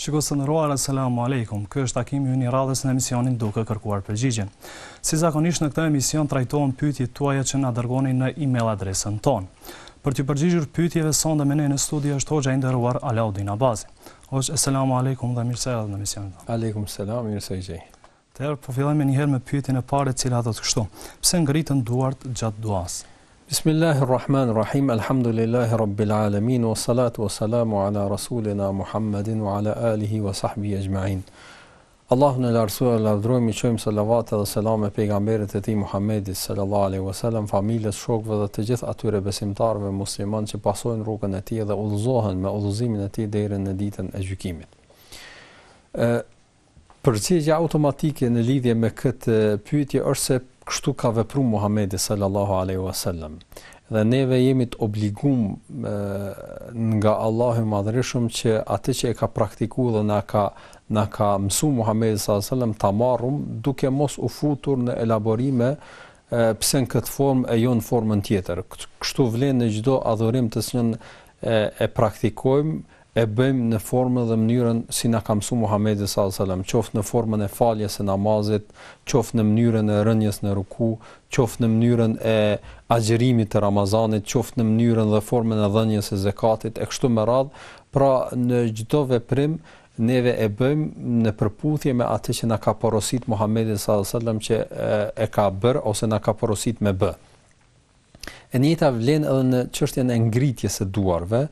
Shikues të nderuar, asalamu alaykum. Ky është takimi ynë i radhës në emisionin Duke kërkuar përgjigjen. Si zakonisht në këtë emision trajtohen pyetjet tuaja që na dërgoni në email adresën tonë. Për të përgjigjur pyetjeve sonde me ne në studio është hoxha i nderuar Alaudin Abazi. Hoxha, asalamu alaykum dhe mirë se erdhët në emisionin. Aleikum selam, mirë se jeni. Atëherë po fillojmë një herë me pyetjen e parë, e cila thotë kështu: pse ngritën duart gjatë duas? Bismillahirrahmanirrahim, alhamdulillahi rabbil alamin, wa salatu wa salamu ala rasulina Muhammedin wa ala alihi wa sahbihi ajma'in. Allahun e lartësuar, lavdërojmë, qojmë salavat dhe selam e pejgamberit e tij Muhammedit sallallahu alaihi wasallam, familjes, shokëve dhe të gjithë atyre besimtarëve muslimanë që pasojnë rrugën e tij dhe udhëzohen me udhëzimin e tij deri në ditën e gjykimit. Përgjigjja automatike në lidhje me këtë pyetje është se kështu ka vepruar Muhamedi sallallahu alaihi wasallam. Dhe neve jemi të obliguar nga Allahu i Madhërisht që atë që e ka praktikuar dhe na ka mësuar Muhamedi sallallahu alaihi wasallam ta marrum, duke mos u futur në elaborime pse në këtë formë e jo në formën tjetër. Kështu vlen në çdo adhurim të cilën e praktikojmë, e bëjmë në formën dhe mënyrën si na ka mësuar Muhamedi sallallahu alaihi wasallam, qoftë në formën e faljes së namazit, qoftë në mënyrën e rënies në ruku, qoftë në mënyrën e agjërimit të Ramazanit, qoftë në mënyrën dhe formën e dhënies së zakatit e kështu me radhë. Pra në çdo veprim neve e bëjmë në përputhje me atë që na ka porosit Muhamedi sallallahu alaihi wasallam që e ka bërë ose na ka porosit me bë. E njëjta vlen edhe në çështjen e ngritjes së duarve.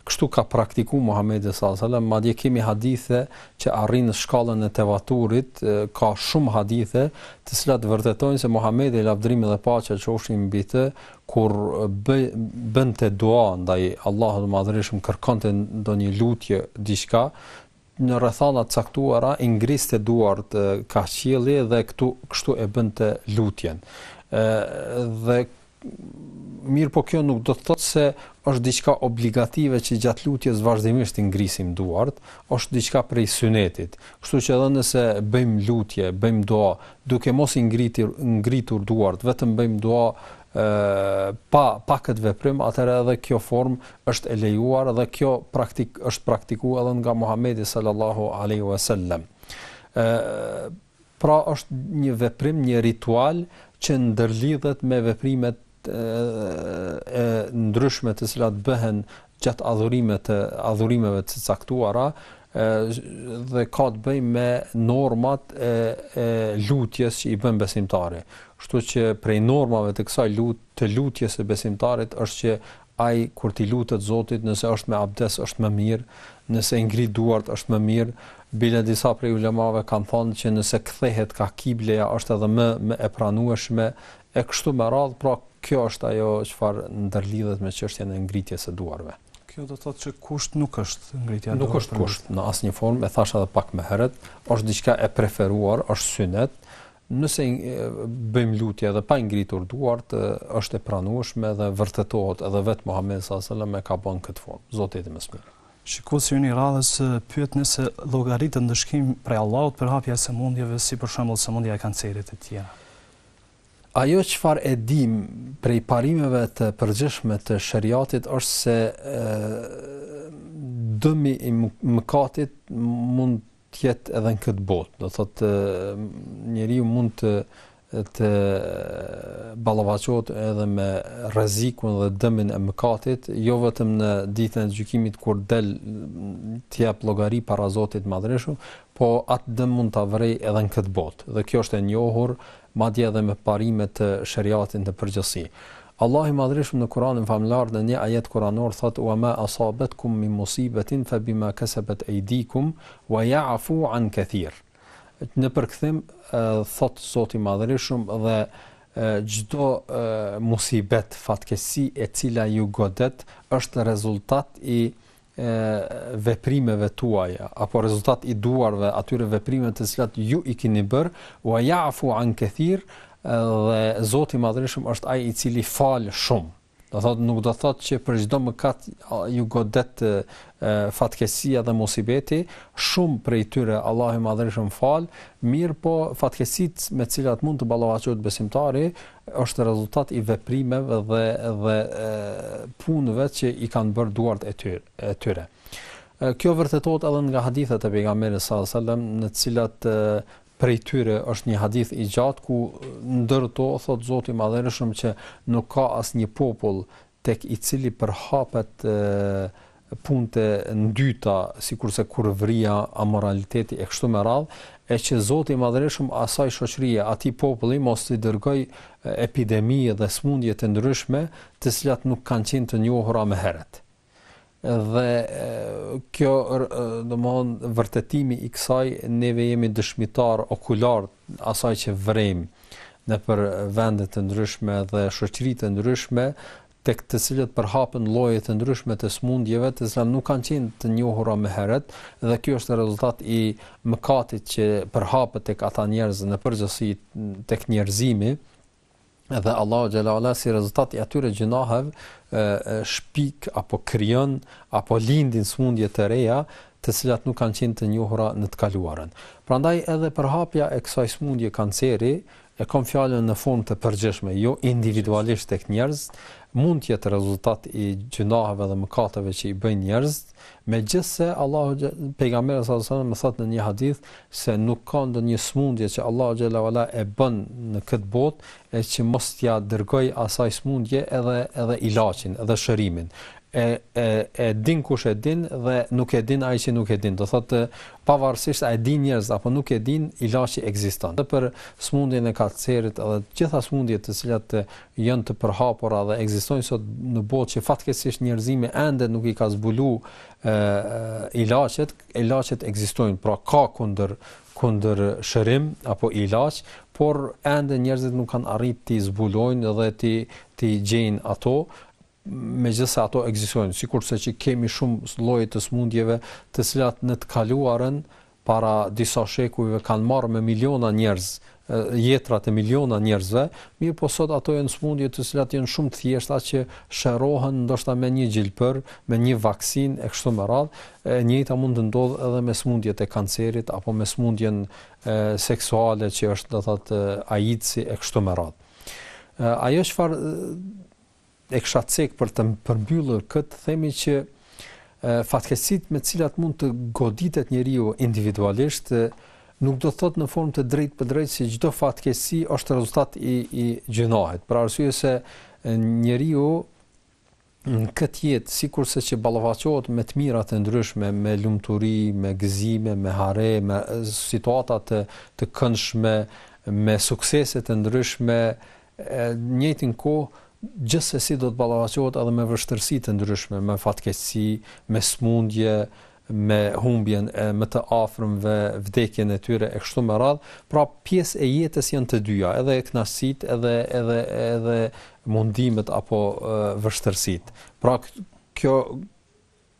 Kështu ka praktikuar Muhamedi sallallahu alaihi wasallam, madje kemi hadithe që arrin në shkallën e tevaturit, ka shumë hadithe të cilat vërtetojnë se Muhamedi, lavdërimi dhe paqja qofshin mbi të, kur bënte dua ndaj Allahut të Madhërisht, kërkonte ndonjë lutje, diçka, në rrethana të caktuara i ngriste duart kaqilli dhe kështu e bënte lutjen. Dhe mirë, po kjo nuk do të thotë se është diçka obligative që gjatë lutjes vazhdimisht i ngrisim duart, është diçka prej sunetit. Kështu që edhe nëse bëjmë lutje, bëjmë dua, duke mos i ngritur duart, vetëm bëjmë dua pa këtë veprim, atëherë edhe kjo formë është e lejuar dhe kjo është praktikuar edhe nga Muhamedi sallallahu alaihi wasallam. Pra është një veprim, një ritual që ndërlidhet me veprimet e ndryshme të cilat bëhen gjatë adhurimeve të caktuara dhe ka të bëjë me normat e lutjes që i bën besimtari. Kështu që prej normave të kësaj të lutjes së besimtarit është që ai kur t'i lutet Zotit, nëse është me abdes është më mirë, nëse ngrit duart është më mirë. Bile disa prej ulemave kanë thënë që nëse kthehet ka kibleja është edhe më e pranueshme e kështu me radhë. Pra kjo është ajo çfarë ndërlidhet me çështjen e ngritjes së duarve. Kjo do të thotë që kusht nuk është ngritja e duarve. Nuk është kusht në asnjë formë, e thash edhe pak më herët, është diçka e preferuar, është synet. Nëse bëjmë lutje edhe pa ngritur duart, është e pranueshme dhe vërtetohet edhe vetë Muhamedi sallallahu alaihi wasallam e ka bën këtë formë. Zoti i mëshirshëm. Shikuesi i radhës pyet nëse llogaritë ndëshkim prej Allahut për hapja e sëmundjeve, si për shembull sëmundja e kancerit e tjera. Ajo çfarë e dim prej parimeve të përgjithshme të shariatit është se dëmi i mëkatit mund të jetë edhe në këtë botë. Do thotë njeriu mund të ballavaçohet edhe me rrezikun dhe dëmin e mëkatit, jo vetëm në ditën e gjykimit kur del të jap llogari para Zotit Madhërisht, po atë dëm mund ta vrej edhe në këtë botë. Dhe kjo është e njohur madje edhe me parimet të shariatit të përgjithësi. Allahu i Madhërisht në Kur'anin famlar në një ajet kuranor thotë: "Wa ma asabatkum min musibatin fa bima kasabat aydikum wa ya'fu an kathir." Në përkthim thot Zoti i Madhërisht dhe çdo musibet, fatkeqësi e cila ju godet është rezultat i veprimeve tuaja apo rezultat i duarve atyre veprimeve të cilat ju i keni bërë, wa ya'fu an kathir, dhe Zoti i Madhërisht është ai i cili fal shumë. Do thotë nuk do thotë që për çdo mëkat ju godet fatkeqësia dhe musibeti, shumë prej tyre Allahu i Madhërisht fal, mirë po fatkeqësitë me të cilat mund të ballavaçohet besimtari është rezultat i veprimeve dhe punëve që i kanë bërë duart e tyre. Kjo vërtetohet edhe nga hadithet e pejgamberit sallallahu alajhi wasallam, në të cilat prej tyre është një hadith i gjatë ku ndërto thot Zoti i Madhërisht që nuk ka asnjë popull tek i cili përhapet punte ndyta, sikurse kurvëria, amoraliteti e kështu me radhë, e që Zoti i Madhërisht asaj shoqërie, atij populli mos i dërgoj epidemi dhe smundje të ndryshme, të cilat nuk kanë qenë të njohura më herët. Dhe kjo domthon vërtetimi i kësaj neve jemi dëshmitar okular asaj që vrejmë nëpër vende të ndryshme dhe shoqëri të ndryshme, tek të cilët përhapen lloje të ndryshme të smundjeve të cilat nuk kanë qenë të njohura më herët, dhe ky është rezultat i mëkatit që përhapet tek ata njerëz në përgjithësi tek njerëzimi. Edhe Allahu xhala ala si rezultat i atyre gjunaheve shpik apo krijon apo lindin smundje të reja të cilat nuk kanë qenë të njohura në të kaluarën. Prandaj edhe përhapja e kësaj smundje kanceri e kam fjalën në formë të përgjithshme, jo individualisht tek njerëz, mund të jetë rezultat i gjunaheve dhe mëkateve që i bëjnë njerëzit, megjithse Allahu pejgamberi sallallahu alajhi wasallam thotë në një hadith se nuk ka ndonjë smundje që Allahu xhalla wala e bën në këtë botë e që mos t'ia dërgoj asaj smundje edhe ilaçin, edhe shërimin. E din kush e din dhe nuk e din ai që nuk e din. Do thotë pavarësisht a e din njerëz apo nuk e din, ilaçi ekziston. Dhe për smundjen e kancerit edhe të gjitha smundjet të cilat janë të përhapura dhe ekzistojnë sot në botë që fatkeqësisht njerëzimi ende nuk i ka zbulu ilaçet ekzistojnë, pra ka kundër shërim apo ilaç, por ende njerëzit nuk kanë arritur të zbulojnë dhe të gjejnë ato. Megjithëse ato ekzistojnë, sikurse që kemi shumë lloje të smundjeve të cilat në të kaluarën para disa shekujve kanë marrë me miliona njerëz, jetrat e miliona njerëzve, mirë po sot ato janë smundje të cilat janë shumë të thjeshta që shërohen ndoshta me një gjilpër, me një vaksinë e kështu me radhë. E njëjta mund të ndodhë edhe me smundjet e kancerit apo me smundjen seksuale që është, do thotë, AIDS-i e kështu me radhë. Ajo çfarë e kisha cek për të përmbyllur këtë, themi që fatkeqësitë me të cilat mund të goditet njeriu individualisht nuk do thotë në formë të drejtë për drejtë se çdo fatkeqësi është rezultat i gjunahit. Për arsye se njeriu në këtë jetë, sikurse që ballafaqohet me të mirat e ndryshme, me lumturi, me gëzime, me hare, me situata të këndshme, me suksese të ndryshme, në njëjtin kohë gjithsesi do të ballafaqohet edhe me vështirësi të ndryshme, me fatkeqësi, me smundje, me humbjen e më të afërmve, vdekjen e tyre e kështu me radhë. Pra pjesë e jetës janë të dyja, edhe kënaqësitë, edhe mundimet apo vështirësitë. Pra kjo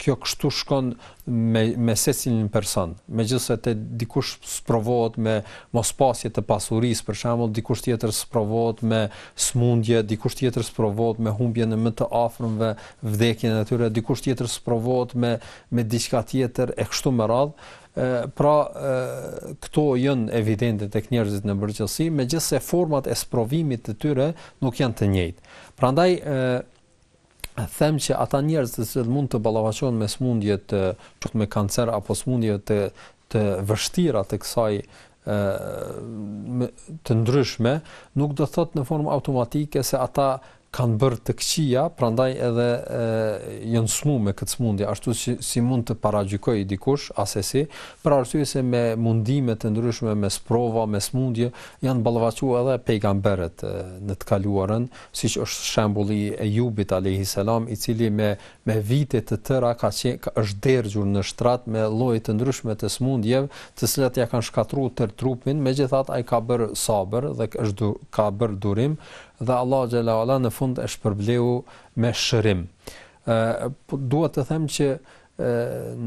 kështu shkon me secilin person. Megjithëse te dikush sprovohet me mospasje të pasurisë, për shembull, dikush tjetër sprovohet me smundje, dikush tjetër sprovohet me humbjen e më të afërmve, vdekjen e tyre, dikush tjetër sprovohet me diçka tjetër e kështu me radhë. Pra këto janë evidente tek njerëzit në përgjithësi, megjithëse format e sprovimit të tyre nuk janë të njëjtë. Prandaj them që ata njerëz që mund të ballafaqohen me smundje me kancer apo smundje të vështira të kësaj të ndryshme, nuk do thotë në formë automatike se ata kanë bërë të këqija, prandaj edhe janë smuar me këtë smundje, ashtu si mund të paragjykojë dikush asesi, për arsye se me mundime të ndryshme, me sprova, me smundje janë ballavaçuar edhe pejgamberët në të kaluarën, siç është shembulli i Ejubit alayhis salam, i cili me vite të tëra është derdhur në shtrat me lloje të ndryshme të smundjeve, të cilat ja kanë shkatruar tër trupin, megjithatë ai ka bërë sabër dhe ka bërë durim, dhe Allah xhala wala në fund e shpërbleu me shërim. Duhet të them që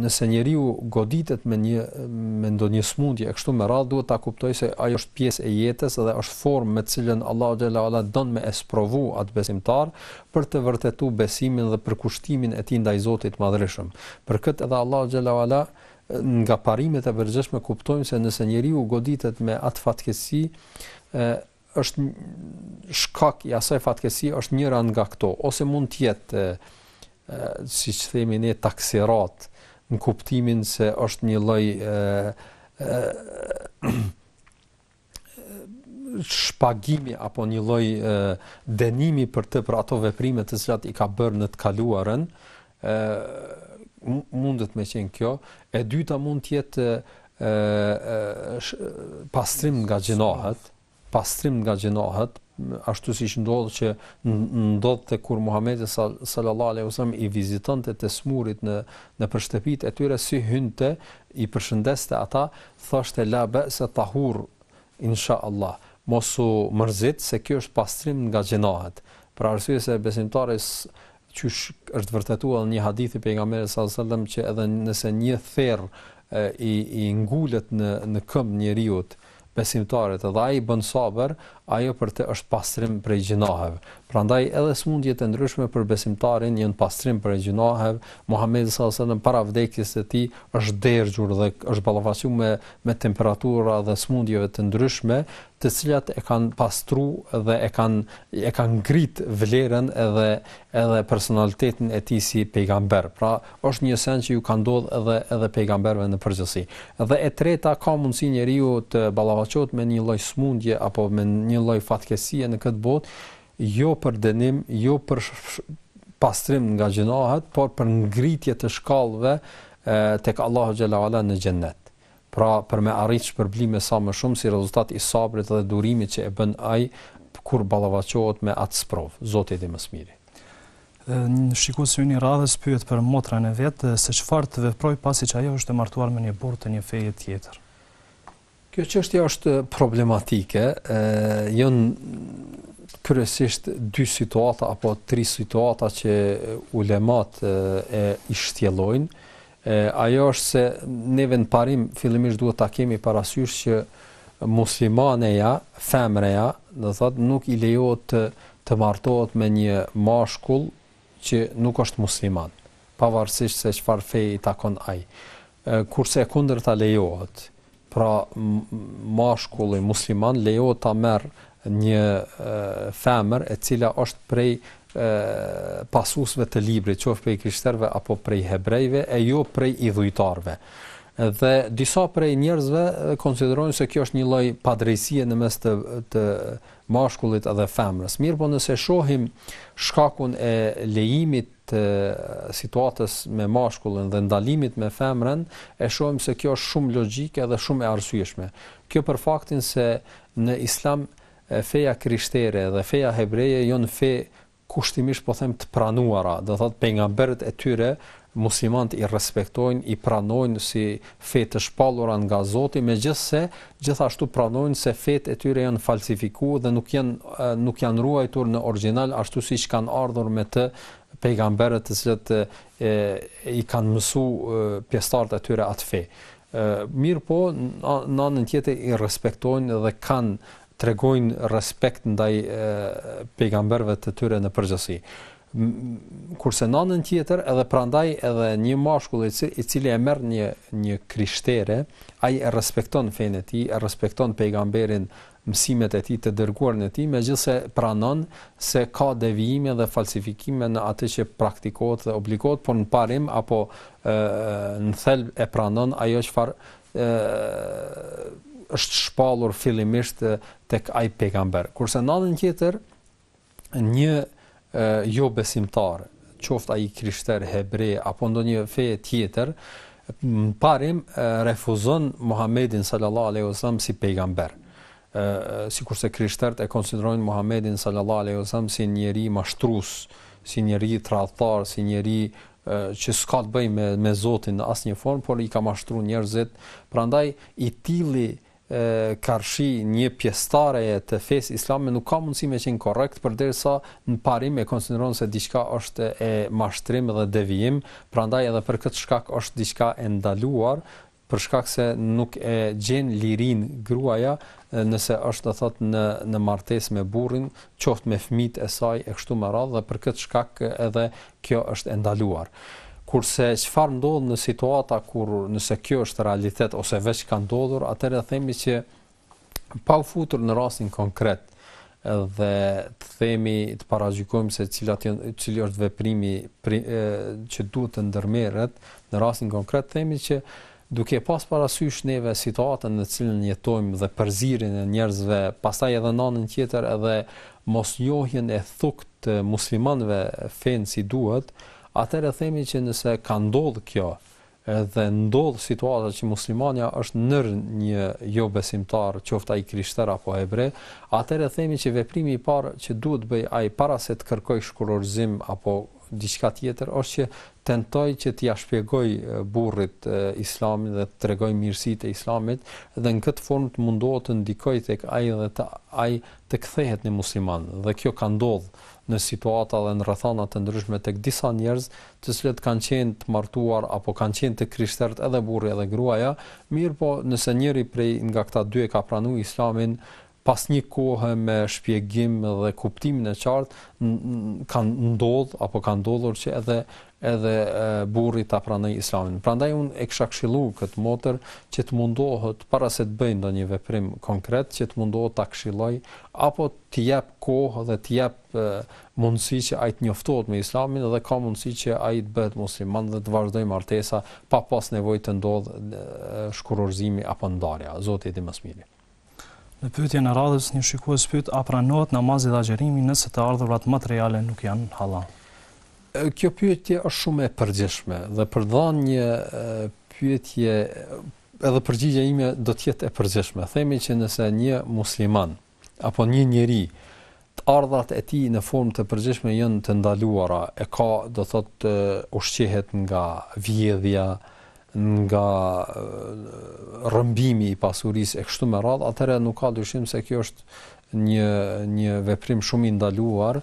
nëse njeriu goditet me ndonjë smundje e kështu me radhë, duhet ta kuptoj se ajo është pjesë e jetës dhe është formë me cilën Allah xhala wala don me esprovu atë besimtar për të vërtetuar besimin dhe përkushtimin e tij ndaj Zotit Madhërisht. Për këtë edhe Allah xhala wala nga parimet e përgjithshme kuptojmë se nëse njeriu goditet me atë fatkeqësi, është shkak i asaj fatkeqësi është njëra nga këto, ose mund të jetë siç themi ne taksirat, në kuptimin se është një lloj shpagimi apo një lloj dënimi për ato veprime të cilat i ka bërë në të kaluarën, mundet me qenë kjo. E dyta mund të jetë pastrim nga gjinohet, ashtu siç ndodh që ndodhte kur Muhamedi sallallahu alaihi wasallam i vizitonte të smurit në shtëpitë e tyre, si hynte, i përshëndeste ata, thoshte la ba'sa tahur inshallah. Mos u mërzit se kjo është pastrim nga gjinohet. Për arsye se besimtari qysh është vërtetuar në një hadith i pejgamberit sallallahu alajhi wasallam që edhe nëse një therr i ngulet në këmbë njeriut besimtarit dhe ai bën sabër, ajo për të është pastrim prej gjinoheve. Prandaj edhe smundjet e ndryshme për besimtarin janë pastrim prej gjinoheve. Muhamedi sallallahu alajhi wasallam para vdekjes së tij është dërgjur dhe është ballafaqur me temperatura dhe smundjeve të ndryshme, të cilat e kanë pastruar dhe e kanë ngrit vlerën edhe personalitetin e tij si pejgamber. Pra, është një sen që ju ka ndodhur edhe pejgamberëve në përgjithësi. Dhe e treta, ka mundësi njeriu të ballafaqohet me një lloj smundje apo me një lloj fatkesie në këtë botë, jo për dënim, jo për pastrim nga gjinohet, por për ngritje të shkallëve tek Allahu xhalla wala në xhennet. Pra, për me arrit shpërblime sa më shumë si rezultat i sabrit dhe durimit që e bën ai kur ballafaqohet me atë sprov. Zoti i mëshirë. Shikuesi i radhës pyet për motrën e vet, se çfarë të veproj pasi që ajo është e martuar me një burr të një feje tjetër. Kjo çështje është problematike, janë kryesisht dy situata apo tri situata që ulemat e ishtjellojnë. Ajo është se neve në parim fillimisht duhet ta kemi parasysh që muslimaneja, femreja, do thotë nuk i lejohet të martohet me një mashkull që nuk është musliman, pavarësisht se çfarë feje i takon ai. Kurse e kundërta lejohet. Pra, mashkulli musliman lejohet ta merr një femër e cila është prej pasuesve të librit, qoftë prej krishterëve apo prej hebrejve, e jo prej idhujtarëve. Dhe disa prej njerëzve konsiderojnë se kjo është një lloj padrejësie në mes të mashkullit edhe femrës. Mirë, po nëse shohim shkakun e lejimit të situatës me mashkullin dhe ndalimit me femrën, e shohim se kjo është shumë logjike dhe shumë e arsyeshme. Kjo për faktin se në Islam feja krishtere dhe feja hebreje janë fe kushtimisht po them të pranuara, do thotë pejgamberët e tyre muslimanët i respektojnë, i pranojnë si fe të shpallura nga Zoti, megjithse gjithashtu pranojnë se fetë e tyre janë falsifikuar dhe nuk janë ruajtur në origjinal ashtu siç kanë ardhur me të pejgamberët të cilët i kanë mësuar pjesëtarët e tyre atë fe. Mirë po, në anën tjetër i respektojnë dhe tregojnë respekt ndaj pejgamberëve të tyre në përgjithësi. Kurse në anën tjetër edhe prandaj edhe një mashkull i cili e merr një krishtere, ai e respekton fenë e tij, e respekton pejgamberin, mësimet e tij të dërguarin e tij, megjithse pranon se ka devijime dhe falsifikime në atë që praktikohet dhe obligohet, por në parim apo në thelb e pranon ajo çfarë është shpallur fillimisht tek ai pejgamber. Kurse në anën tjetër një jo besimtar, qoftë ai krishter, hebre apo ndonjë fe tjetër, parim refuzon Muhamedit sallallahu alaihi wasallam si pejgamber. Sikurse krishterët e konsiderojnë Muhamedit sallallahu alaihi wasallam si njeri mashtrues, si njeri tradhtar, si njeri që s'ka të bëjë me Zotin në asnjë formë, por i ka mashtruar njerëzit. Prandaj i tilli karshi një pjesëtare të fesë islame nuk ka mundësi me qenë korrekt, përderisa në parim e konsideron se diçka është e mashtrim dhe devijim, prandaj edhe për këtë shkak është diçka e ndaluar, për shkak se nuk e gjen lirin gruaja nëse është, do thotë, në martesë me burrin, qoftë me fëmijët e saj e kështu me radhë, dhe për këtë shkak edhe kjo është e ndaluar. Kurse çfarë ndodh në situata kur nëse kjo është realitet ose veç ka ndodhur, atëherë themi që pa u futur në rastin konkret dhe themi, të paragjykojmë se cili është veprimi që duhet të ndërmerret, në rastin konkret themi që duke pas parasysh neve situatën në cilën jetojmë dhe përzierjen e njerëzve, pastaj edhe në anën tjetër edhe mosnjohjen e thukë të muslimanëve fen si duhet, atëherë themi që nëse ka ndodhur kjo dhe ndodh situata që muslimania është nër një jo besimtar, qoftë ai krishter apo hebre, atëherë themi që veprimi i parë që duhet bëj ai para se të kërkoj shkurorzim apo diçka tjetër është që tentoj që t'ia shpjegoj burrit islamin dhe të tregoj mirësitë e islamit dhe në këtë formë të mundohet të ndikoj tek ai dhe ai të kthehet në musliman. Dhe kjo ka ndodhur në situata dhe në rrethana të ndryshme tek disa njerëz, të cilët kanë qenë të martuar apo kanë qenë të krishterët edhe burri edhe gruaja, mirë po nëse njëri prej nga këta dy e ka pranuar islamin pas një kohë me shpjegim dhe kuptimin e qartë kanë ndodhur që edhe burri ta pranoi islamin. Prandaj unë e kisha këshilluar këtë motër që të mundohet para se të bëjë ndonjë veprim konkret, që të mundohet ta këshilloj apo të jap kohë dhe të jap mundësi që ai të njoftohet me islamin dhe ka mundësi që ai të bëhet musliman dhe të vazhdojë martesa pa pas nevojë të ndodhë shkurorzimi apo ndarja. Zoti i di më së miri. Në pyetjen e radhës një shikues pyet a pranohet namazi dhe agjerimi nëse të ardhurat materiale nuk janë halal? Kjo pyetje është shumë e përgjithshme dhe për të dhënë një pyetje edhe përgjigjja ime do të jetë e përgjithshme. Themi që nëse një musliman apo një njeri të ardhurat e tij në formë të përgjithshme janë të ndaluara, e ka do thotë ushqehet nga vjedhja, nga rrëmbimi i pasurisë e kështu me radhë, atëherë nuk ka dyshim se kjo është një veprim shumë i ndaluar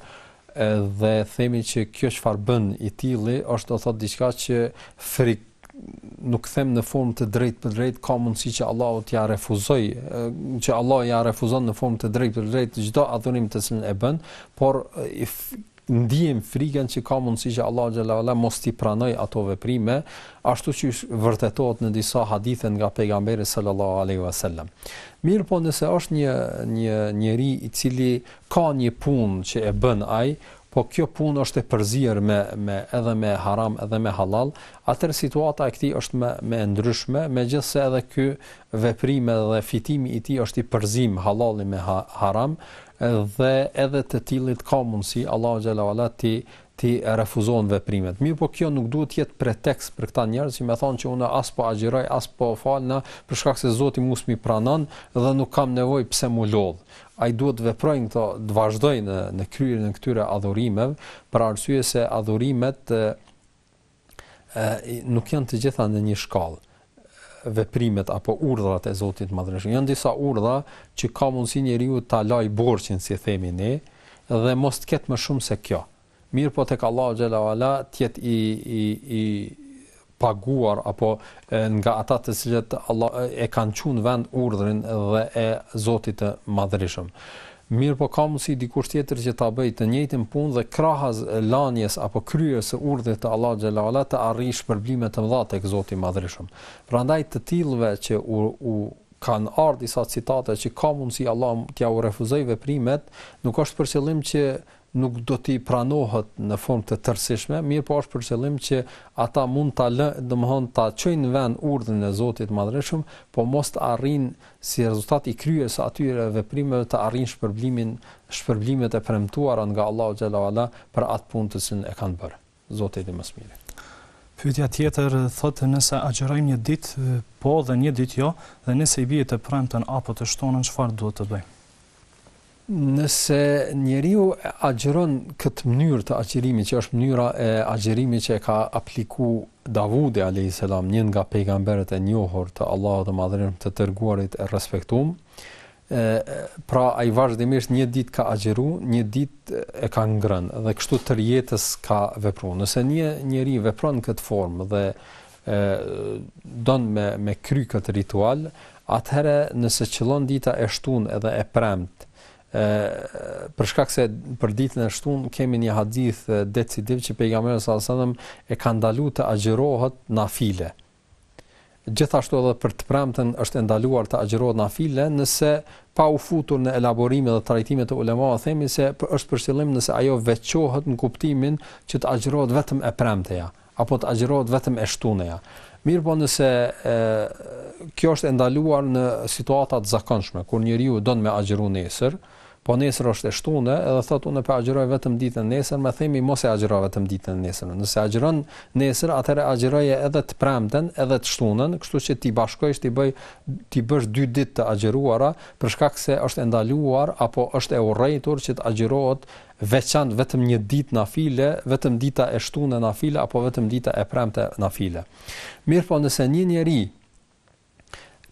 dhe themi që kjo çfarë bën i tilli është do thotë diçka që nuk them në formë të drejtë për drejtë, ka mundësi që Allahu t'ia refuzoj, që Allah ja refuzon në formë të drejtë për drejtë çdo adhurim të cilën e bën, por ndihem frikën që ka mundësi që Allahu xhalla wala mos t'i pranoj ato veprime, ashtu që vërtetohet në disa hadithe nga pejgamberi sallallahu alaihi wasallam. Mirë po nëse është një njeri i cili ka një punë që e bën ai, po kjo punë është e përzier edhe me haram edhe me halal, atëherë situata e këtij është me ndryshme, megjithse edhe ky veprim dhe fitimi i tij është i përzim halali me haram, dhe edhe të tillit ka mundësi Allahu xhala wala ti refuzon veprimet. Mirë po kjo nuk duhet të jetë pretekst për këta njerëz që më thonë që unë as po agjiroj, as po falna për shkak se Zoti mos më pranon dhe nuk kam nevojë pse mu lodh. Ai duhet të veprojnë këto, të vazhdojnë në kryerjen e këtyre adhurimeve, për arsye se adhurimet nuk janë të gjitha në një shkallë. Veprimet apo urdhrat e Zotit Madhreshëm. Janë disa urdhra që ka mundësi njeriu ta lajë borxhin, si themi ne, dhe mos të ketë më shumë se kjo. Mirë po tek Allahu xhala wala të jetë i paguar apo nga ata të cilët Allah e kanë çuar në vend urdhrin dhe e Zotit të Madhreshëm. Mirë po ka mundësi dikush tjetër që ta bëjë të njëjtën punë dhe krahas lanjes apo kryerjes së urdhrit të Allahu xhala wala të arrijë shpërblime të mëdha tek Zoti i Madhreshëm. Prandaj të tillëve që u kanë ardhur disa citate që ka mundësi Allah t'ia refuzoj veprimet, nuk është për qëllim që nuk do t'i pranohet në formë të tërësishme, mirë po është për qëllim që ata mund ta ta çojnë në vend urdhrin e Zotit Madhreshëm, po mos të arrijnë si rezultat i kryerjes së atyre veprimeve të arrijnë shpërblimet e premtuara nga Allahu xhala wala për atë punë të cilën e kanë bërë. Zoti i më së miri. Pyetja tjetër thotë nëse agjerojmë një ditë po dhe një ditë jo, dhe nëse i bie të premten apo të shtunën, çfarë duhet të bëjmë? Nëse njeriu agjeron këtë mënyrë të agjerimit, që është mënyra e agjerimit që e ka aplikuar Davudi alayhis salam, një nga pejgamberët e njohur të Allahut të Madhërisht, të dërguarit e respektuar, pra ai vazhdimisht një ditë ka agjeru, një ditë e ka ngrënë dhe kështu tër jetës ka vepruar. Nëse një njeri vepron në këtë formë dhe don me kry këtë ritual, atëherë nëse qëllon dita e shtunë edhe e premtë, për shkak se për ditën e shtunë kemi një hadith decisiv që pejgamberi sallallahu alajhi wasallam e ka ndaluar të agjerohet nafile. Gjithashtu edhe për të premten është ndaluar të agjërohet nafile nëse pa u futur në elaborime dhe trajtime të ulemave themi se është për qëllim nëse ajo veçohet në kuptimin që të agjërohet vetëm e premteja apo të agjërohet vetëm e shtuneja. Mirë po nëse kjo është ndaluar në situata të zakonshme kur njeriu don me agjëru nesër, po nesër është e shtune, edhe thotë unë po agjëroj vetëm ditën nesër, më themi mos e agjëro vetëm ditën nesër. Nëse agjëron nesër, atëherë agjëroje edhe të premten, edhe të shtunën, kështu që ti bashkosh ti bësh 2 ditë të agjëruara për shkak se është ndaluar apo është e urrëtur që të agjërohet veçantë vetëm një ditë nafile, vetëm dita e shtunë nafile apo vetëm dita e premte nafile. Mirë po nëse një njeri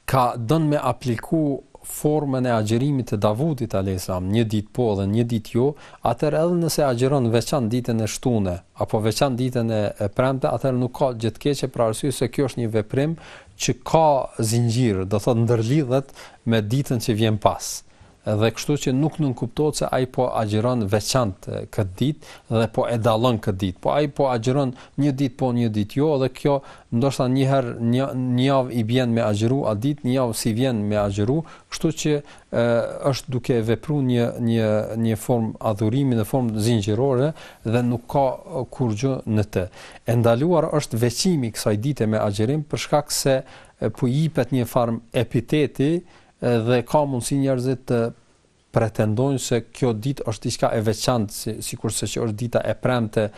ka don me apliku formën e agjërimit të Davudit a.s. një ditë po dhe një ditë jo, atëherë edhe nëse agjëron veçantë ditën e shtunë apo veçantë ditën e premte, atëherë nuk ka gjë të keqe për arsye se kjo është një veprim që ka zinxhir, do thotë ndërlidhet me ditën që vjen pas. Dhe kështu që nuk kuptohet se ai po agjiron veçantë këtë ditë dhe po e dallon këtë ditë. Po ai po agjiron një ditë po një ditë jo, dhe kjo ndoshta një herë një javë i bën me agjëru a ditë, një javë si vjen me agjëru, kështu që është duke vepruar një formë adhurimi në formë zinxhirore dhe nuk ka kurrë në të. E ndaluar është veçimi i kësaj dite me agjërim për shkak se po jepet një farm epiteti dhe ka mundësi njerëzit të pretendojnë se kjo ditë është diçka e veçantë, sikurse që është dita e premte,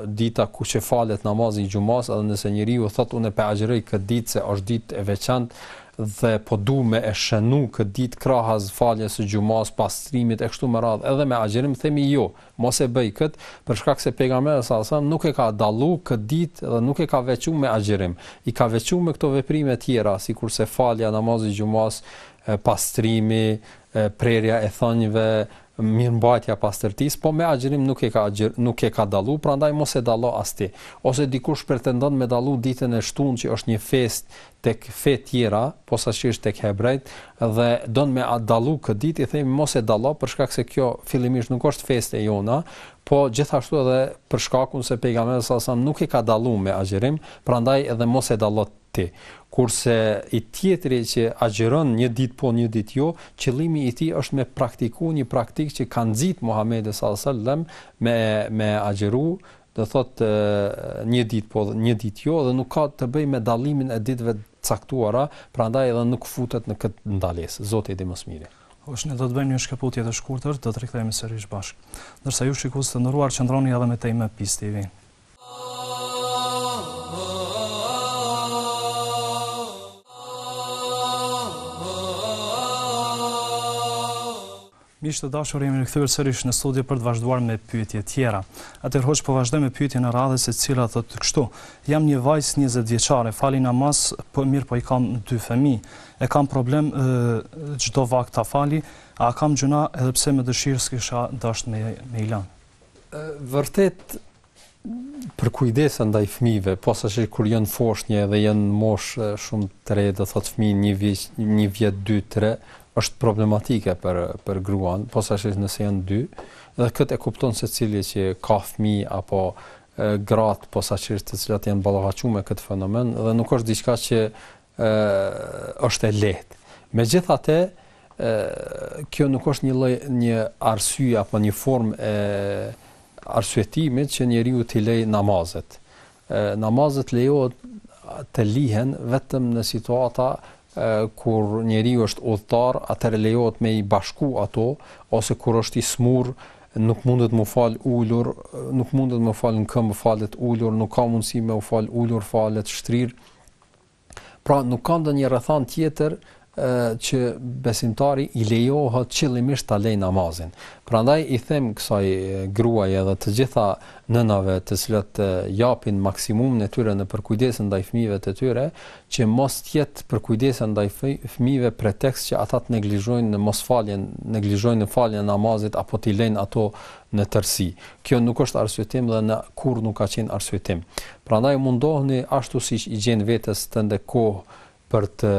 dita ku që falet namazi i xumas, edhe nëse njeriu thotë unë po agjëroj këtë ditë se është ditë e veçantë dhe po du me e shënu këtë ditë krahas faljes së xumas, pastrimit e kështu me radhë, edhe me agjërim themi jo, mos e bëj kët, për shkak se pejgamberi sallallahu alajhi wasallam nuk e ka dallu këtë ditë dhe nuk e ka veçuar me agjërim. I ka veçuar me këto veprime tjera, sikurse falja, namazi i xumas, pastrimi, prerja e thonjve, mirëmbajtja pastërtisë, po me agjërim nuk e ka dallu, prandaj mos e dallo as ti. Ose dikush pretendon me dallu ditën e shtunë që është një festë tek fe tjera, posaçërisht tek hebrejt, dhe don me dallu këtë ditë, i themi mos e dallo për shkak se kjo fillimisht nuk është festë e jona, po gjithashtu edhe për shkakun se pejgamberi sallallahu alajhi wasallam nuk e ka dallu me agjërim, prandaj edhe mos e dallo ti. Kurse i tjetri që agjeron një ditë po një ditë jo, qëllimi i tij është me praktiku një praktikë që ka nxit Muhamedi sallallahu alajhi wasallam me agjeru, do thotë një ditë po një ditë jo, dhe nuk ka të bëjë me dallimin e ditëve caktuara, prandaj edhe nuk futet në këtë ndalesë. Zoti i di më së miri. Ne do të bëjmë një shkëputje të shkurtër, do të rikthehemi sërish bashkë. Ndërsa ju shikues të nderuar, qëndroni edhe me Tema PIS TV. Miq të dashur, jemi rikthyer sërish në studio për të vazhduar me pyetje tjera. Atëherë hoç po vazhdoj me pyetjen e radhës, e cila thotë kështu: jam një vajzë 20 vjeçare, fali namaz, po mirë po i kam 2 fëmijë. E kam problem çdo vakt ta fali, a kam gjuna edhe pse më dëshirë s'kisha dashur me i lënë. Vërtet për kujdesen ndaj fëmijëve, posaçërisht kur janë foshnjë dhe janë moshë shumë të re, do thotë fëmijë 1 vjet, 2, 3, është problematike për gruan, posaçërisht nëse janë 2, dhe këtë e kupton secili që ka fëmijë apo gratë posaçërisht të cilat janë ballavaçuar me këtë fenomen, dhe nuk është diçka që është e lehtë. Megjithatë, kjo nuk është një arsye apo një formë e arsyetimit që njeriu t'i lej namazet. Namazet lejohet të lihen vetëm në situata kur njeriu është udhëtar, atëherë lejohet me i bashku ato, ose kur është i smur, nuk mundet më fal ulur, nuk mundet më fal në këmbë, falet ulur, nuk ka mundësi me u fal ulur, falet shtrir. Pra nuk ka ndonjë rrethon tjetër që besimtari i lejohet qëllimisht ta lejë namazin. Prandaj i them kësaj gruaje dhe të gjitha nënave të cilat japin maksimumin e tyre në përkujdesën ndaj fëmijëve të tyre, që mos jetë përkujdesa ndaj fëmijëve pretekst që ata të neglizhojnë në mosfaljen, neglizhojnë në faljen e namazit apo t'i lejnë ato në tërësi. Kjo nuk është arsyetim dhe në kur nuk ka qenë arsyetim. Prandaj mundohuni ashtu siç i gjen vetes tënde kohë për të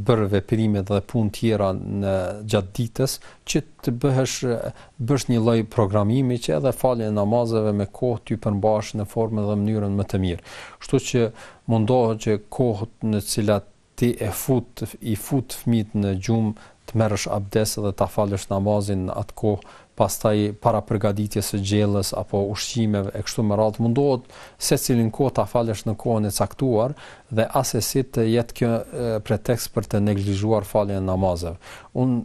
bërë veprime dhe punë tjera në gjatë ditës, që të bësh një lloj programimi që edhe falja e namazeve me kohë ty përmbash në formë dhe mënyrën më të mirë. Kështu që mundohet që kohët në të cilat ti i fut fëmijët në gjumë të merresh abdes dhe ta falësh namazin në atë kohë, pastaj para përgatitjes së gjellës apo ushqimeve e kështu me radhë, mundohet secilin kohë ta falësh në kohën e caktuar dhe asesi të jetë kjo pretekst për të neglizhuar faljen e namazeve. Unë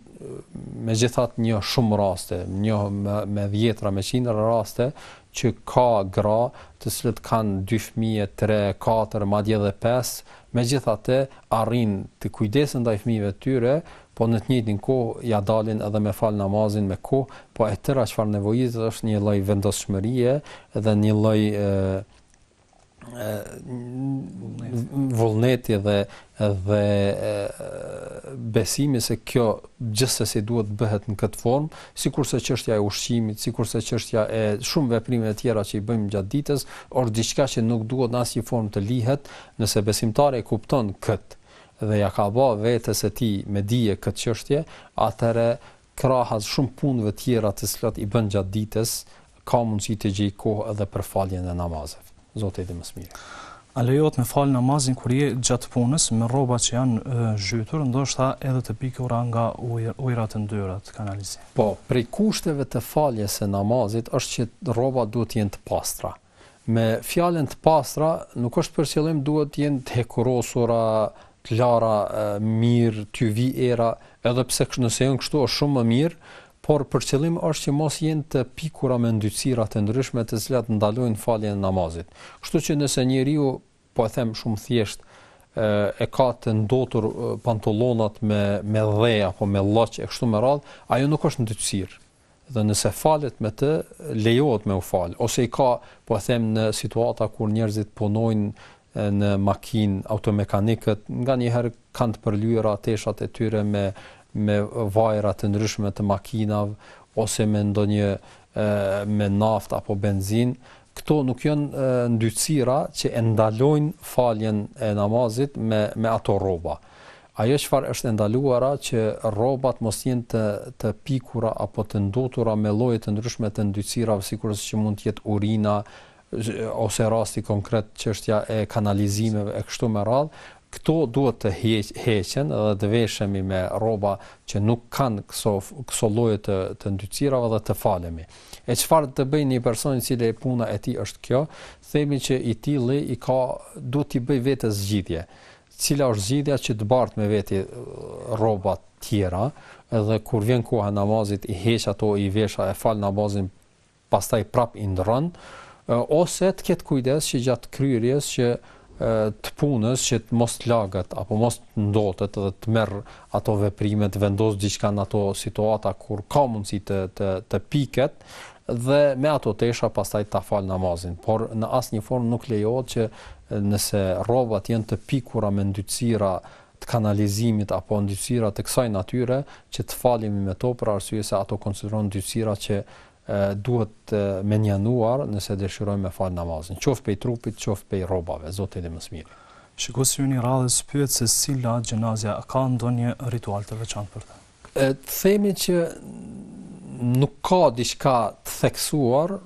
megjithatë njoh shumë raste, njoh me dhjetra, me qindra raste që ka gra të cilët kanë 2 fëmijë, 3, 4, madje edhe 5, megjithatë arrin të kujdesen ndaj fëmijëve të tyre, po në të njëjtin kohë ja dalin edhe me fal namazin me kohë, po e tëra çfarë nevojitet është një lloj vendosshmërie dhe një lloj vullneti dhe besimi se kjo gjithsesi duhet bëhet në këtë formë, sikurse çështja e ushqimit, sikurse çështja e shumë veprimeve tjera që i bëjmë gjatë ditës, or diçka që nuk duhet në asnjë formë të lihet, nëse besimtari e kupton këtë dhe ja ka bë vetes e tij me dije këtë çështje, atëherë krahas shumë punëve tjera të cilat i bën gjatë ditës, ka mundësi të gjejë kohë edhe për faljen e namazeve. Zoti i di më së miri. A lejohet me fal namazin kur je gjatë punës me rroba që janë zhytur, ndoshta edhe të pikura nga ujërat e ndyrat, kanalizim? Po, prej kushteve të faljes së namazit është që rrobat duhet të jenë të pastra. Me fjalën të pastra nuk është për qëllim duhet të jenë të hekurosura, të lara, mirë, ty vi era, edhe pse nëse janë kështu është shumë më mirë, por për qëllim është që mos jenë të pikura me ndytësira të ndryshme të cilat ndalojnë faljen e namazit. Kështu që nëse njeriu, po e them shumë thjesht, e ka të ndotur pantallonat me dhe apo me lloç e kështu me radhë, ajo nuk është ndytësirë. Dhe nëse falet me të, lejohet me u fal, ose i ka, po e them, në situata kur njerëzit punojnë në makinë, automekanikët, nganjëherë kanë të përlyera teshat e tyre me vajra të ndryshme të makinave ose me ndonjë me naftë apo benzinë. Këto nuk janë ndytësira që e ndalojnë faljen e namazit me ato rroba. Ajo çfarë është ndaluara që rrobat mos jenë të pikura apo të ndotura me lloje të ndryshme të ndytësirave, sikurse që mund të jetë urina ose rasti konkret çështja e kanalizimeve e kështu me radhë. Këto duhet të heqen dhe të veshemi me rroba që nuk kanë këso lloje të ndytësirave dhe të falemi. E çfarë të bëjë një person i cili puna e tij është kjo, themi që i tilli duhet t'i bëj vetes zgjidhje. Cila është zgjidhja që të bart me veti rroba tjera, edhe kur vjen koha e namazit i heq ato, i vesha, e fal namazin, pastaj prap i ndron, ose të ketë kujdes që gjatë kryerjes që të punës që të mos të lagët apo mos të ndotet dhe të merr ato veprime, të vendos diçka në ato situata kur ka mundësi të piket dhe me ato tesha pastaj ta fal namazin. Por në asnjë formë nuk lejohet që nëse rrobat janë të pikura me ndytësira të kanalizimit apo ndytësira të kësaj natyre, që të falemi me to për arsye se ato konsiderohen ndytësira që duhet me njanuar nëse dëshirojmë me fal namazin, qoftë prej trupit, qoftë prej rrobave. Zoti i di më së miri. Shikues i radhës pyet se cila xhenazja ka ndonjë ritual të veçantë për ta. Themi që nuk ka diçka të theksuar,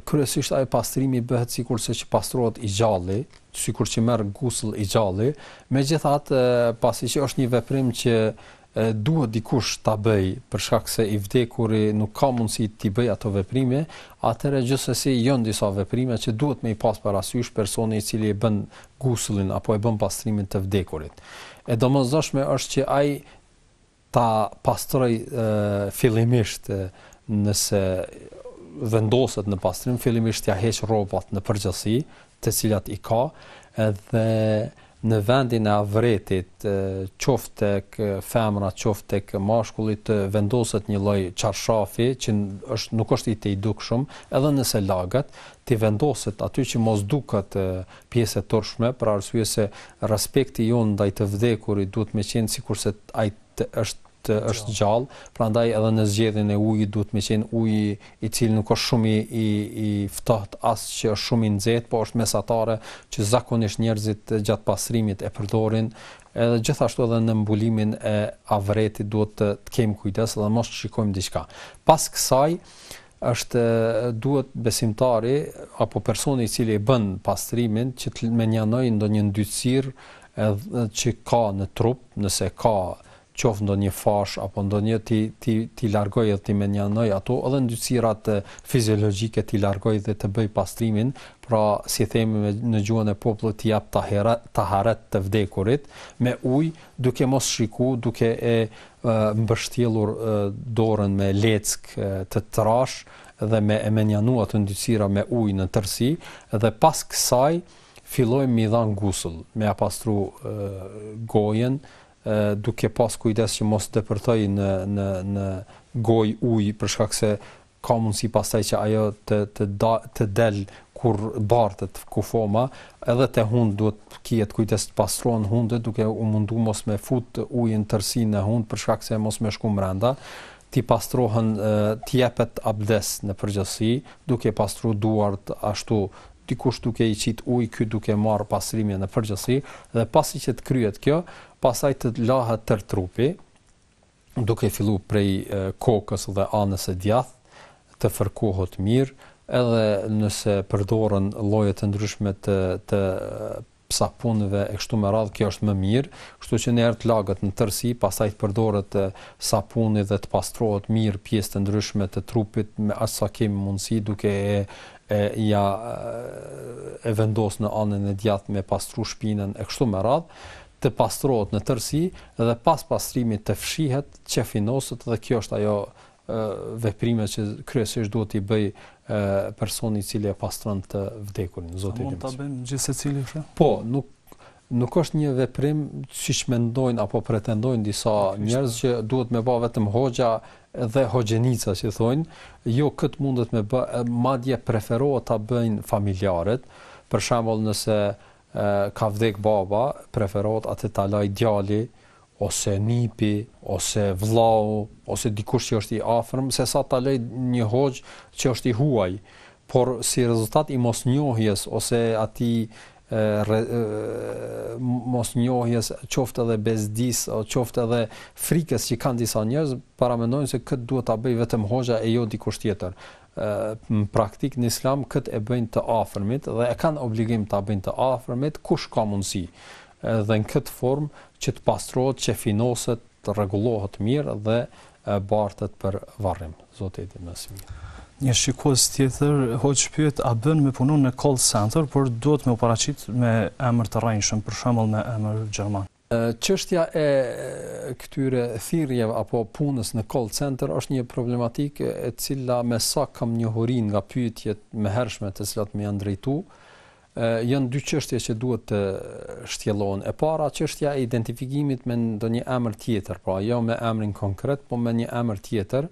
kryesisht ai pastrimi bëhet sikurse që pastrohet i gjalli, sikur që merr gusull i gjalli, megjithatë pasi që është një veprim që duhet dikush ta bëj për shkak se i vdekuri nuk ka mundësi t'i bëj ato veprime, atëherë gjithsesi janë disa veprime që duhet me i pas parasysh personi i cili e bën gusullin apo e bën pastrimin të vdekurit. E domosdoshme është që ai ta pastroj fillimisht, nëse vendoset në pastrim, fillimisht ja heq rrobat në përgjithësi, të cilat i ka, edhe në vendin e avretit, qoftë tek femra, qoftë tek mashkullit, vendoset një lloj çarshafi që nuk është i dukshëm, edhe nëse lagat, ti vendoset aty që mos duket pjesë e turshme, për arsye se respekti jon ndaj të vdekurit duhet me qenë sikurse ai është është gjallë, prandaj edhe në zgjedhjen e ujit duhet me qenë uji i cili nuk është shumë i ftohtë as që është shumë i nxehtë, po është mesatare që zakonisht njerëzit gjatë pastrimit e përdorin. Edhe gjithashtu edhe në mbulimin e avretit duhet të kemi kujdes dhe mos shikojmë diçka. Pas kësaj duhet besimtari apo personi i cili e bën pastrimin që të menjanojë ndonjë ndytësirë që ka në trup, nëse ka qoftë ndonjë fash apo ndonjë ti largoj dhe ti menjanoj ato, edhe ndytësirat fiziologjike ti largoj dhe të bëj pastrimin, pra si themi në gjuhën e popullit të jap taharet të vdekurit me ujë, duke mos shiku, duke e mbështjellur dorën me leck të trash dhe me e menjanu ato ndytësira me ujë në tërësi, dhe pas kësaj fillojmë mi dhan gusull, me apastru gojen, duke pas kujdes që mos depërtoj në gojë ujë, për shkak se ka mundësi pastaj që ajo të del kur bartet kufoma, edhe te hund duhet kihet kujdes të pastrohen hundet, duke u mundu mos me fut ujin tërësi në hund, për shkak se mos me shku brenda. Ti pastrohen, ti jepet abdes në përgjithësi, duke pastru duart ashtu, dikush duke i qit ujë, ky duke marr pastrimin në përgjithësi, dhe pasi që të kryhet kjo, pastaj të lahet tër trupi, duke filluar prej kokës dhe anës së djathtë, të fërkohet mirë, edhe nëse përdoren lloje të ndryshme të sapunëve e kështu me radhë, kjo është më mirë, kështu që në herë të lagët në tërësi, pastaj të përdoret sapuni dhe të pastrohet mirë pjesë të ndryshme të trupit me aq sa kemi mundësi, duke e vendos në anën e djathtë me pastru shpinën e kështu me radhë, të pastrohet në tërësi dhe pas pastrimit të fshihet qefinoset, dhe kjo është ajo veprime që kryesisht duhet i bëj personi i cili e pastron të vdekurin. Zoti i mund ta bëjmë gjithsecili kështu? Po, nuk është një veprim siç mendojnë apo pretendojnë disa njerëz që duhet me bë vetëm hoxha dhe hoxhenica që thonë, jo, këtë mundet me bë, madje preferohet ta bëjnë familjarët. Për shembull, nëse ka vdek baba, preferohet atë ta laj djali ose nipi, ose vllau, ose dikush që është i afërm, se sa ta lej një hoxh që është i huaj, por si rezultat i mosnjohjes ose atij mosnjohjes, qoftë edhe bezdis, qoftë edhe frikës që kanë disa njerëz, paramendojnë se këtë duhet ta bëj vetëm hoxha e jo dikush tjetër. Në praktik në islam këtë e bëjnë të afërmit dhe e kanë obligim ta bëjnë të afërmit kush ka mundësi. Dhe në këtë formë që të pastrohet, që finoset, të rregullohet mirë dhe bartet për varrim. Zoti i di më së miri. Një shikues tjetër hoç pyet, a bën me punu në call center, por duhet me u paraqit me emër të rrejshëm, për shembull me emër gjerman. Çështja e këtyre thirrjeve apo punës në call center është një problematikë e cila me sa kam njohurin nga pyetjet më hershme të cilat më janë drejtuar, janë dy çështje që duhet të shtjellohen. E para, çështja e identifikimit me ndonjë emër tjetër, pra jo me emrin konkret, por me një emër tjetër,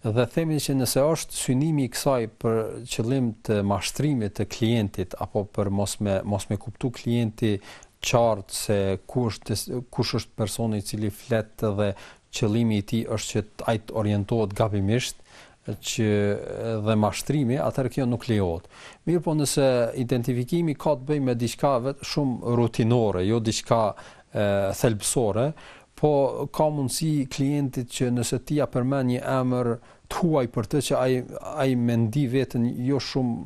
dhe themi që nëse është synimi i kësaj për qëllim të mashtrimit të klientit apo për mos me kuptu klienti qartë se kush është personi i cili flet dhe qëllimi i tij është që ai të orientohet gabimisht, që dhe mashtrimi, atëherë kjo nuk lejohet. Mirë, po nëse identifikimi ka të bëjë me diçka shumë rutinore, jo diçka thelbësore, po ka mundësi klientit që nëse ti ja përmend një emër të huaj për të që ai mendi veten jo shumë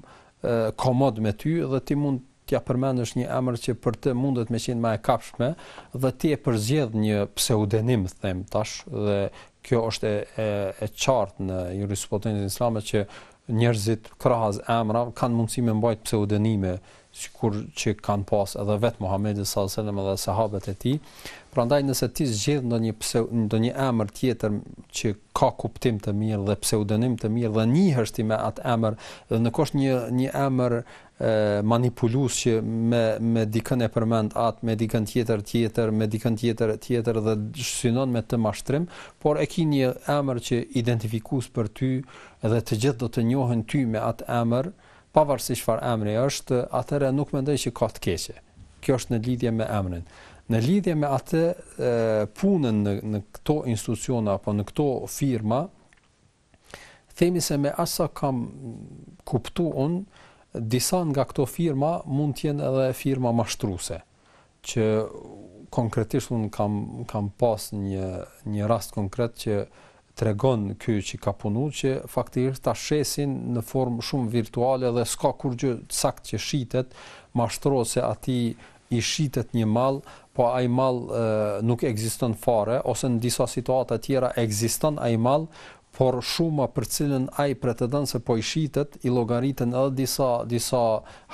komod me ty, dhe ti mund t'ja përmendësh një emër që për të mundet me qenë më e kapshme, dhe ti e përzgjedh një pseudonim, them tash, dhe kjo është e qartë në jurisprudencën islame që njerëzit krahas emra kanë mundësi me mbajt pseudonime, sikur që kanë pas edhe vetë Muhamedi sallallahu alajhi wasallam dhe sahabët e tij. Prandaj nëse ti zgjedh ndonjë emër tjetër që ka kuptim të mirë dhe pseudonim të mirë dhe njihesh ti me atë emër, dhe nuk është një emër manipulues që me dikën e përmend atë, me dikën tjetër, me dikën tjetër dhe synon me të mashtrim, por e ke një emër që identifikues për ty dhe të gjithë do të njohin ty me atë emër, pavarësisht çfarë emri është, atëherë nuk mendoj që ka të keqe. Kjo është në lidhje me emrin. Në lidhje me atë punën në këto institucione apo në këto firma, themi se me asa kam kuptu unë, disa nga këto firma mund t'jenë edhe firma mashtruese, që konkretisht unë kam pas një rast konkret që tregon ky që ka punu që faktikisht ta shesin në formë shumë virtuale dhe s'ka kur gjë sakt që shitet, mashtrohet se atij i shitet një mall, po ai mall nuk ekziston fare, ose në disa situata tjera ekziston ai mall, por shuma për cilën ai pretendon se po i shitet, i llogariten edhe disa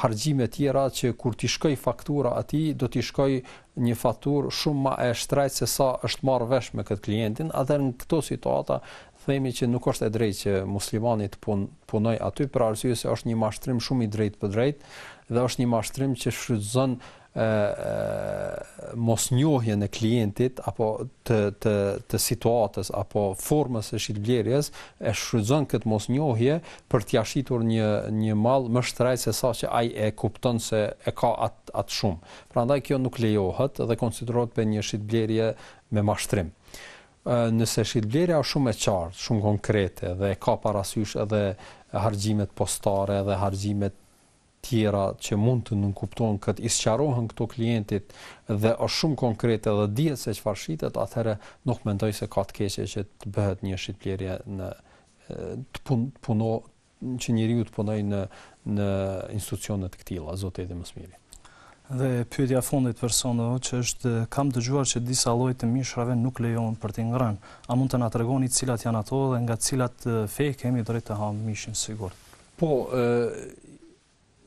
harxime tjera që kur ti shkoj faktura atij do t'i shkoj një faturë shumë më e shtrejtë se sa është marrë vesh me këtë klientin. Atëherë në këto situata themi që nuk është e drejtë që muslimani të punoj aty, për arsye se është një mashtrim shumë i drejtë për drejtë dhe është një mashtrim që shfrytëzon mosnjohjen e klientit apo të situatës apo formës së shitblerjes, e shfrytëzon këtë mosnjohje për t'ia shitur një mall më shtrejt se sa që ai e kupton se e ka atë shumë. Prandaj kjo nuk lejohet dhe konsiderohet për një shitblerje me mashtrim. Nëse shitblerja është shumë e qartë, shumë konkrete dhe ka parasysh edhe harxhimet postare dhe harxhimet tjera që mund të nënkuptohen këtë, i sqarohen këto klientit dhe është shumë konkrete dhe dihet se çfarë shitet, atëherë nuk mendoj se ka të keqe që të bëhet një shitblerje që njeriu të punojë në institucione të këtilla, zoti i mëshirë. Dhe pyetja fundit për sonde që është, kam dëgjuar që disa lloje të mishrave nuk lejohen për t'i ngrënë. A mund të na tregoni cilat janë ato dhe nga cilat fe kemi drejt të ham mishin sigurt? Po,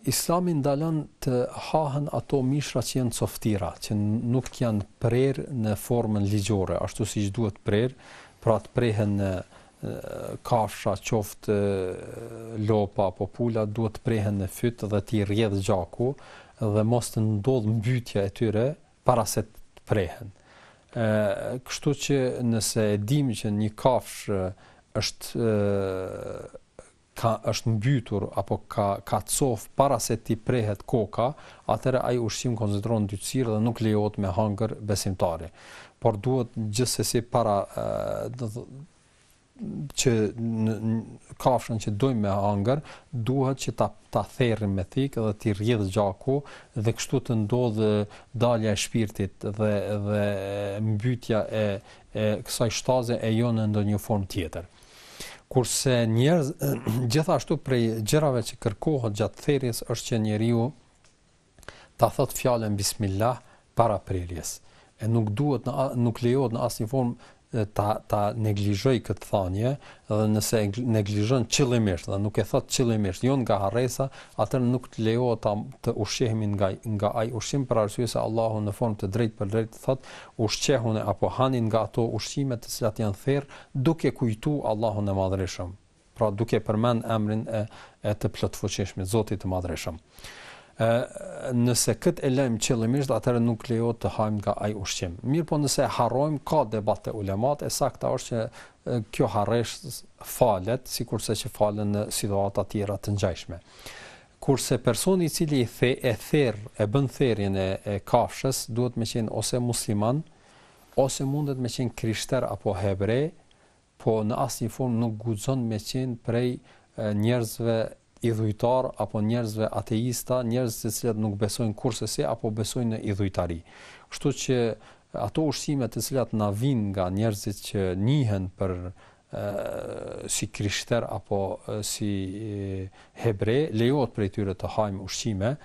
Islami ndalon të hahen ato mishra që janë coftira, që nuk janë prerë në formën ligjore, ashtu siç duhet prerë, pra të prehen në kafsha, qoftë lopa apo pula, duhet të prehen në fyt dhe t'i rrjedh gjaku dhe mos të ndodh mbytja e tyre para se të prehen. Kështu që nëse e dim që një kafshë është mbytur apo ka cof para se ti prehet koka, atëherë ai ushqim konsiderohet ndytësirë dhe nuk lejohet me hangër besimtari. Por duhet gjithsesi para që kafshën që dojmë me hangër, duhet që ta therrim me thikë dhe t'i rrjedh gjaku dhe kështu të ndodhë dalja e shpirtit dhe mbytya e kësaj shtaze e jo në ndonjë formë tjetër. Kurse gjithashtu prej gjërave që kërkohet gjatë therrjes është që njeriu ta thot fjalën bismillah para prerjes. E nuk lejohet në asnjë formë ta neglizhoj këtë thënie dhe nëse neglizhon qëllimisht dhe nuk e thot qëllimisht, jo nga harresa, atëherë nuk lejohet të ushqehemi nga ai ushqim për arsye se Allahu në formë të drejtë për drejtë thot ushqehuni apo hani nga ato ushqime të cilat janë therr duke kujtu Allahun e Madhreshëm. Pra duke përmend emrin e të plotfuqishmit, Zotit të Madhreshëm. Nëse këtë e lëmë qëllimisht, atëherë nuk lejohet të hajmë nga ai ushqim. Mirë po nëse harrojmë, ka debat të ulemat, e sakta është që kjo harresh falet, sikurse që falen në situata tjera të ngjashme. Kurse personi i cili e bën therrjen e kafshës, duhet me qenë ose musliman, ose mundet me qenë krishter apo hebre, po në asnjë formë nuk guxon me qenë prej njerëzve idhujtar apo njerëzve ateista, njerëz të cilët nuk besojnë kurrëse apo besojnë në idhujtari. Kështu që ato ushqime të cilat na vijnë nga njerëzit që njihen për si krishter apo si hebre, lejohet prej tyre të hajmë ushqime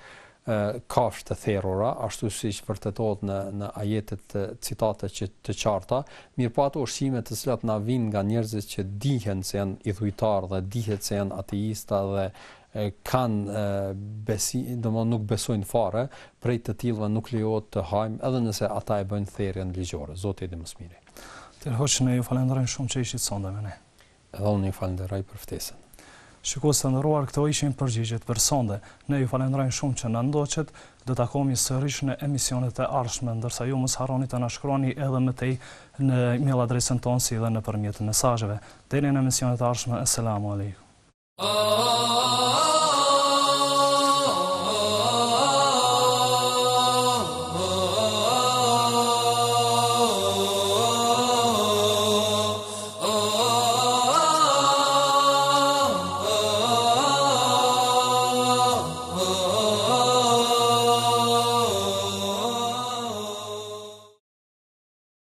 kafshë të therrura, ashtu siç vërtetohet në ajetet citate që të qarta, mirëpo ato ushqime të cilat na vijnë nga njerëzit që dihen se janë idhujtar dhe dihet se janë ateista dhe kanë domthonë nuk besojnë fare, prej të tillëve nuk lejohet të hajmë edhe nëse ata e bëjnë therrjen ligjore. Zoti i mëshirë. Të hoqë ne ju falenderojmë shumë që ishit sonde me ne. Edhe unë ju falenderoj për ftesën. Shikues të nderuar, këto ishin përgjigjet për sonde. Ne ju falenderojmë shumë që na ndoqët. Do të takohemi sërish në emisionet e ardhshme, ndërsa ju mos harroni të na shkruani edhe më tej në email adresën tonë si dhe nëpërmjet mesazheve. Deri në emisionet e ardhshme, asalamu alaikum.